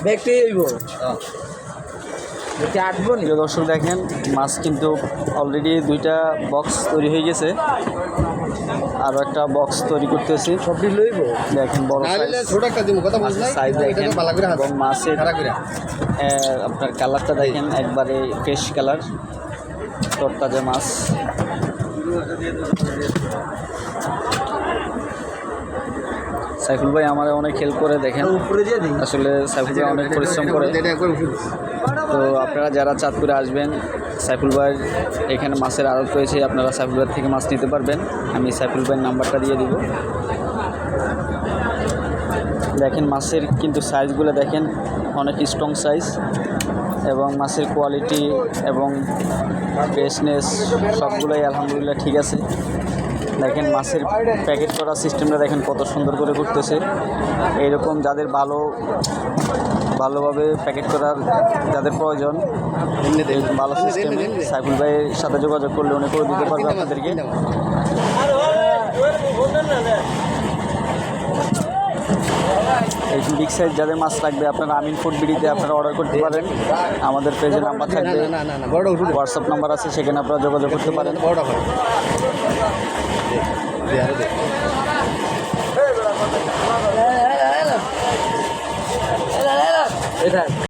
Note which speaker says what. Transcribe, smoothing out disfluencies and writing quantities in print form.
Speaker 1: দেখতেই হইব আটবো নি।
Speaker 2: প্রিয় দর্শক দেখেন মাছ কিন্তু অলরেডি 2টা বক্স তৈরি হয়ে গেছে, আরও একটা বক্স তৈরি করতেছি।
Speaker 1: সবটি লইব
Speaker 2: দেখেন বড় সাইজ দেখেন এবং মাছের আপনার কালারটা দেখেন একবারে ফ্রেশ কালার, তরতাজা মাছ। সাইফুল ভাই আমার অনেক হেল্প করে, দেখেন আসলে সাইফুল ভাই অনেক পরিশ্রম করে। তো আপনারা যারা চাঁদপুরে আসবেন, সাইফুল ভাই এখানে মাছের আড়ত রয়েছে, আপনারা সাইফুল ভাই থেকে মাছ নিতে পারবেন। আমি সাইফুল ভাইয়ের নাম্বারটা দিয়ে দিব। দেখেন মাছের কিন্তু সাইজগুলো দেখেন অনেক স্ট্রং সাইজ, এবং মাছের কোয়ালিটি এবং ফ্রেশনেস সবগুলোই আলহামদুলিল্লাহ ঠিক আছে। দেখেন মাছের প্যাকেট করার সিস্টেমটা দেখেন কত সুন্দর করে করতেছে। এইরকম যাদের ভালোভাবে প্যাকেট করার যাদের প্রয়োজন, ভালো সিস্টেমে সাইফুল ভাইয়ের সাথে যোগাযোগ করলে উনি করে দিতে পারবে আপনাদেরকে। এই বিগ সাইজ যাদের মাছ লাগবে আপনারা আমিন ফুড বিডিতে আপনারা অর্ডার করতে পারেন। আমাদের পেজে নাম্বার থাকবে, হোয়াটসঅ্যাপ নাম্বার আছে, সেখানে আপনারা যোগাযোগ করতে পারেন।